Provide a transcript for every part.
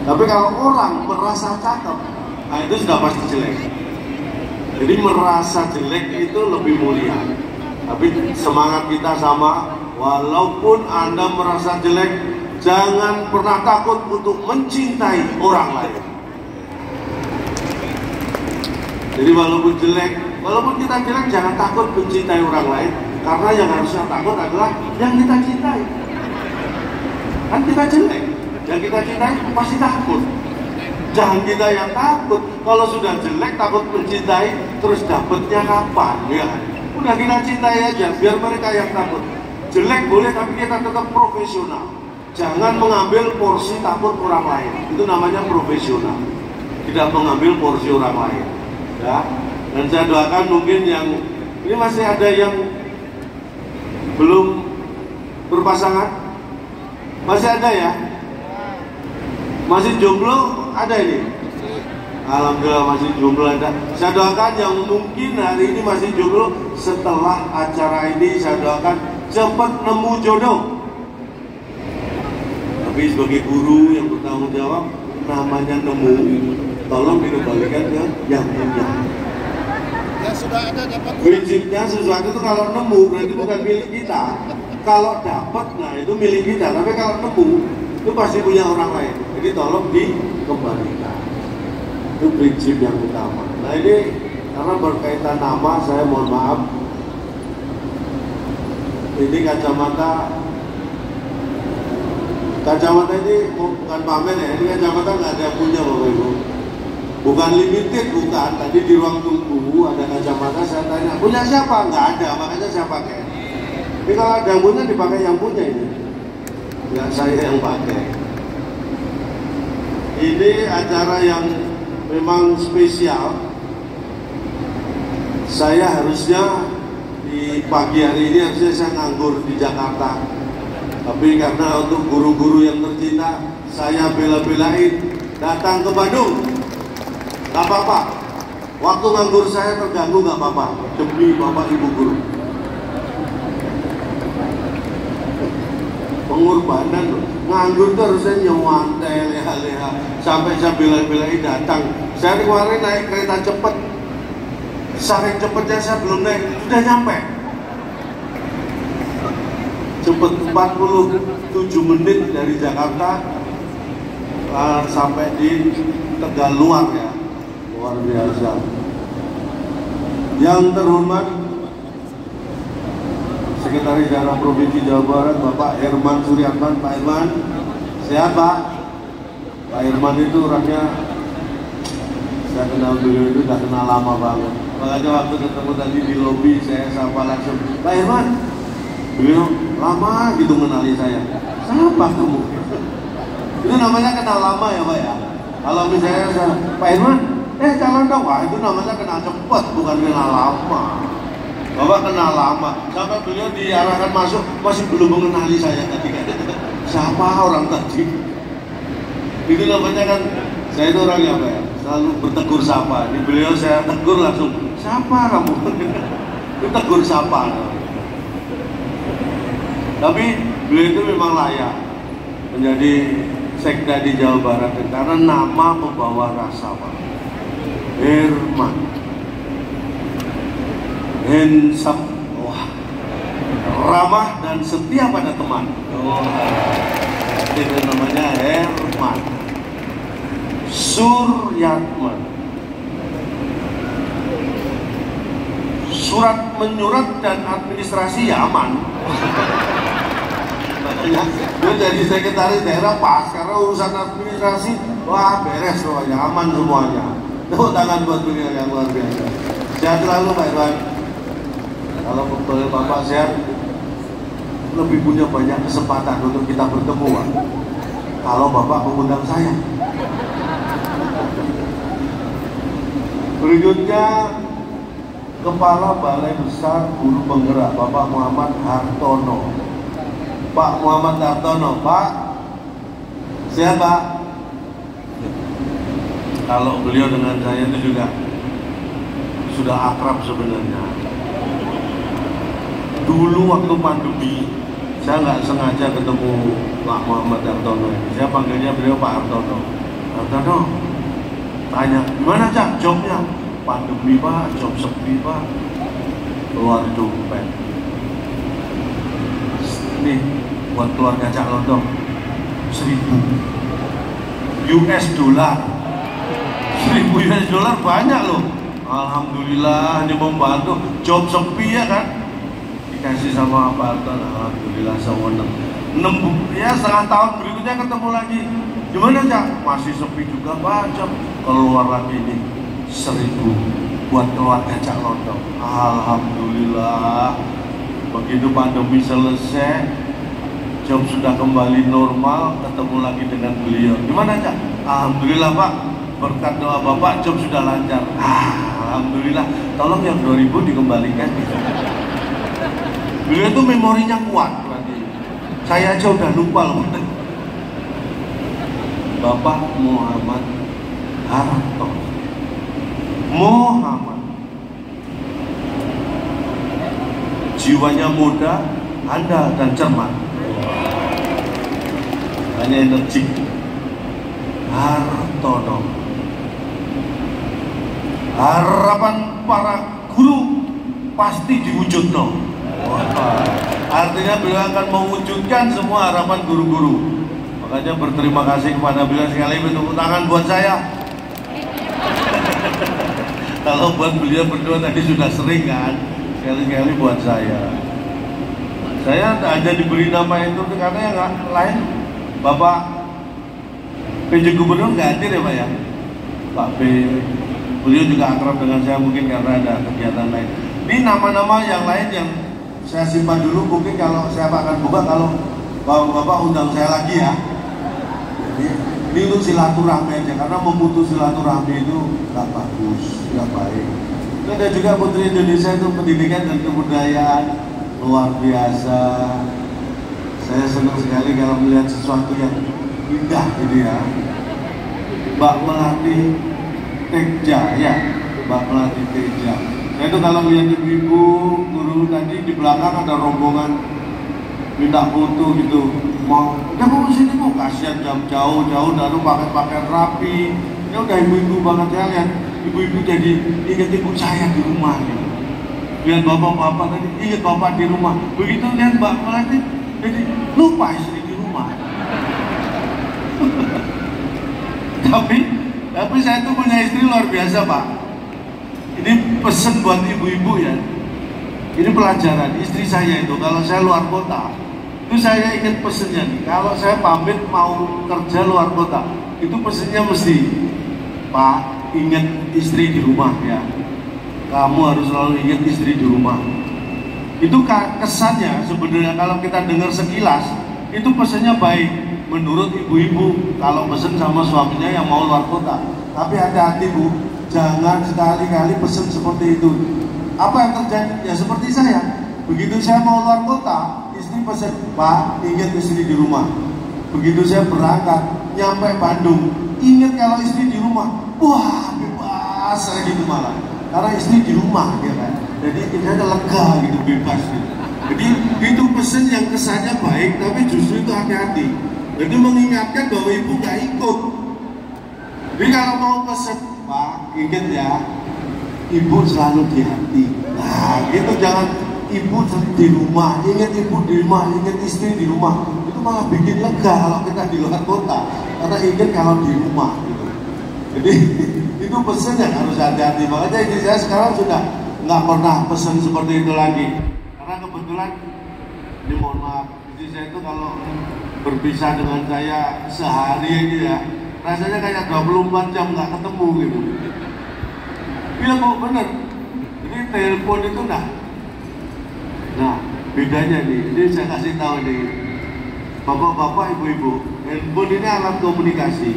Tapi kalau orang merasa cakep, nah itu sudah pasti jelek. Jadi merasa jelek itu lebih mulia. Tapi semangat kita sama, walaupun Anda merasa jelek, jangan pernah takut untuk mencintai orang lain. Jadi walaupun kita jelek, jangan takut mencintai orang lain, karena yang harusnya takut adalah yang kita cintai. Kan kita jelek, yang kita cintai pasti takut. Jangan kita yang takut. Kalau sudah jelek takut mencintai, terus dapetnya kapan? Ya, udah kita cintai aja, biar mereka yang takut. Jelek boleh, tapi kita tetap profesional. Jangan mengambil porsi takut orang lain. Itu namanya profesional. Tidak mengambil porsi orang lain. Ya, dan saya doakan mungkin yang ini masih ada yang belum berpasangan, masih ada ya, masih jomblo ada ini. Alhamdulillah masih jomblo ada. Saya doakan yang mungkin hari ini masih jomblo, setelah acara ini saya doakan cepat nemu jodoh. Tapi sebagai guru yang bertanggung jawab, namanya nemu, tolong dikembalikan ke yang punya. Ya sudah ada dapat. Prinsipnya sesuatu itu kalau nemu berarti bukan milik kita. Kalau dapat, nah itu milik kita. Tapi kalau nemu itu pasti punya orang lain. Jadi tolong dikembalikan. Itu prinsip yang utama. Nah ini karena berkaitan nama, saya mohon maaf. Ini kacamata ini bukan pamer ya. Ini kacamata nggak ada yang punya Bapak Ibu. Bukan limited, bukan. Tadi di ruang tunggu ada kacamata, saya tanya, punya siapa? Nggak ada, makanya saya pakai. Tapi kalau ada yang punya, dipakai yang punya ini. Nggak saya yang pakai. Ini acara yang memang spesial. Saya harusnya di pagi hari ini harusnya saya nganggur di Jakarta. Tapi karena untuk guru-guru yang tercinta, saya bela-belain datang ke Bandung. Gak apa-apa, waktu nganggur saya terganggu gak apa-apa, demi Bapak Ibu Guru. Pengorbanan, nganggur itu harusnya nyewantai, leha-leha. Sampai saya bela-belain datang. Saya kemarin naik kereta cepat, saking cepatnya saya belum naik, sudah nyampe. Cepat 47 menit dari Jakarta sampai di Tegaluar ya. Luar biasa. Yang terhormat Sekretaris Daerah Provinsi Jawa Barat Bapak Herman Suryatman. Pak Herman, sehat Pak? Pak Herman itu orangnya, saya kenal beliau itu udah kenal lama banget. Makanya waktu ketemu tadi di lobi saya sapa langsung, Pak Herman. Beliau lama gitu mengenali saya. Siapa kamu? Itu namanya kenal lama ya Pak ya. Kalau misalnya Pak Herman, calon dong, wah itu namanya kenal cepat, bukan kenal lama. Bapak kenal lama, sampai beliau diarahkan masuk, masih belum mengenali saya tadi kan. Siapa orang tadi? Itu namanya kan, saya itu orang apa ya, selalu bertegur sapa. Di beliau saya tegur langsung, siapa kamu? Itu tegur sapa. Tapi beliau itu memang layak menjadi sekda di Jawa Barat karena nama membawa rasa Pak. Herman, handsome, wah, ramah dan setia pada teman. Itu namanya Herman Suryatman. Surat menyurat dan administrasi ya aman. Makanya dia jadi sekretaris daerah pas, karena urusan administrasi wah beres semuanya, aman semuanya. Tepuk tangan buat beliau yang luar biasa. Sehat selalu Pak Irwan. Kalau Bapak sehat, lebih punya banyak kesempatan untuk kita bertemu Pak. Kalau Bapak mengundang saya. Berikutnya Kepala Balai Besar Guru Penggerak Bapak Muhammad Hartono. Pak Muhammad Hartono, Pak sehat Pak? Kalau beliau dengan saya itu juga sudah akrab sebenarnya. Dulu waktu pandemi, saya nggak sengaja ketemu Pak Muhammad Hartono. Saya panggilnya beliau Pak Hartono. Tano tanya, gimana Cak jobnya? Pandemi Pak, job sepi Pak, keluar dompet. Nih buat keluarga Cak Lontong 1.000 US dollar. 1.000 US dollar banyak loh. Alhamdulillah, ini membantu. Job sepi ya kan, dikasih sama Pak Arton. Alhamdulillah sewenang. 6 ya setengah tahun berikutnya ketemu lagi. Gimana Cak? Masih sepi juga Pak job. Keluar lagi ini 1.000 buat keluarga Cak Lontong. Alhamdulillah. Begitu pandemi selesai, job sudah kembali normal, ketemu lagi dengan beliau. Gimana Cak? Alhamdulillah Pak, berkat doa Bapak job sudah lancar. Alhamdulillah. Tolong yang 2.000 dikembalikan. Beliau itu memorinya kuat berarti. Saya aja udah lupa loh. Bapak Muhammad Harto. Muhammad. Jiwanya muda, andal dan cermat. Hanya energik. Hartono. Harapan para guru pasti diwujudkan. Artinya beliau akan mewujudkan semua harapan guru-guru. Makanya berterima kasih kepada beliau sekali, tepuk tangan buat saya. Kalau buat beliau berdua tadi sudah sering kan, sekali-sekali buat saya. Saya hanya diberi nama itu karena yang lain Bapak PJ Gubernur nggak hadir ya Pak ya. Pak P, beliau juga akrab dengan saya mungkin karena ada kegiatan lain. Ini nama-nama yang lain yang saya simpan dulu, mungkin kalau saya akan buka kalau Bapak undang saya lagi ya. Ini untuk silaturahmi aja, karena memutus silaturahmi itu nggak bagus, nggak baik. Itu ada juga Putri Indonesia itu pendidikan dan kebudayaan luar biasa. Saya senang sekali kalau melihat sesuatu yang indah gitu ya. Mbak Melati Teja ya, Mbak Melati Teja. Saya itu kalau melihat ibu-ibu guru tadi di belakang ada rombongan minta foto gitu. Mau, udah mau sini mau, kasihan jauh-jauh lalu pakai rapi. Ya udah ibu-ibu banget ya, lihat ibu-ibu jadi ingat ibu saya di rumah gitu. Lihat bapak-bapak tadi ingat bapak di rumah. Begitu lihat Mbak Melati jadi lupa istri di rumah. tapi saya tuh punya istri luar biasa Pak. Ini pesen buat ibu-ibu ya. Ini pelajaran istri saya itu kalau saya luar kota. Itu saya ingat pesennya nih, kalau saya pamit mau kerja luar kota, itu pesennya mesti, Pak, ingat istri di rumah ya. Kamu harus selalu ingat istri di rumah. Itu kesannya sebenarnya kalau kita dengar sekilas, itu pesennya baik menurut ibu-ibu kalau pesen sama suaminya yang mau luar kota. Tapi hati-hati Bu, jangan sekali-kali pesen seperti itu. Apa yang terjadi? Ya seperti saya. Begitu saya mau luar kota, istri pesan, Pak, ingat istri di rumah. Begitu saya berangkat, nyampe Bandung, ingat kalau istri di rumah. Wah, bebas saya gitu malah. Karena istri di rumah, ya kan. Jadi kita lega gitu, bebas gitu. Jadi itu pesan yang kesannya baik, tapi justru itu hati-hati. Jadi mengingatkan bahwa ibu gak ikut. Jadi kalau mau pesan, Pak, ingat ya, ibu selalu di hati. Nah, gitu jangan. Ibu di rumah, ingat ibu di rumah, ingat istri di rumah. Itu malah bikin lega kalau kita di luar kota. Karena ingat kalau di rumah gitu. Jadi itu pesan yang harus hati-hati. Makanya ini saya sekarang sudah nggak pernah pesan seperti itu lagi. Karena kebetulan, ini mohon maaf, istri saya itu kalau berpisah dengan saya sehari aja ya, rasanya kayak 24 jam nggak ketemu gitu. Iya kok bener. Jadi telepon itu Nah, bedanya nih, ini saya kasih tahu nih, bapak-bapak, ibu-ibu, handphone ini alat komunikasi,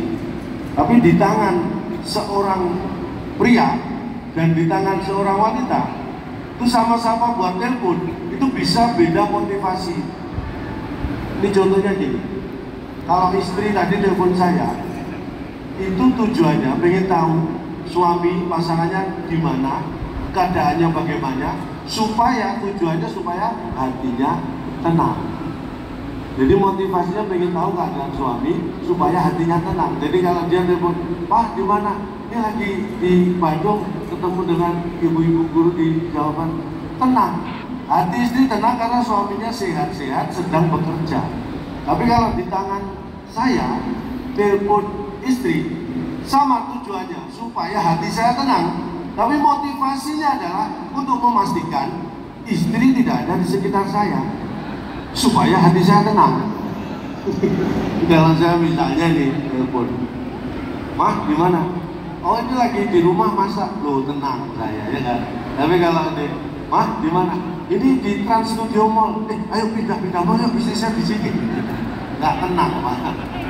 tapi di tangan seorang pria dan di tangan seorang wanita, itu sama-sama buat telepon, itu bisa beda motivasi. Ini contohnya gini, kalau istri tadi telepon saya, itu tujuannya pengen tahu suami pasangannya di mana, keadaannya bagaimana, supaya tujuannya supaya hatinya tenang. Jadi motivasinya pengen tahu keadaan suami supaya hatinya tenang. Jadi kalau dia telepon, Pak di mana? Ini lagi di Bandung, ketemu dengan ibu-ibu guru di Jawa Barat. Tenang, hati istri tenang karena suaminya sehat-sehat sedang bekerja. Tapi kalau di tangan saya telepon istri, sama tujuannya supaya hati saya tenang. Tapi motivasinya adalah untuk memastikan istri tidak ada di sekitar saya, supaya hati saya tenang. Kalau saya misalnya nih telepon, Mah di mana? Oh ini lagi di rumah masak, lo tenang saya ya kan. Tapi kalau ini, Mah di mana? Ini di Trans Studio Mall. Ayo pindah-pindah, mau yuk bisnis saya di sini. Nggak tenang Pak.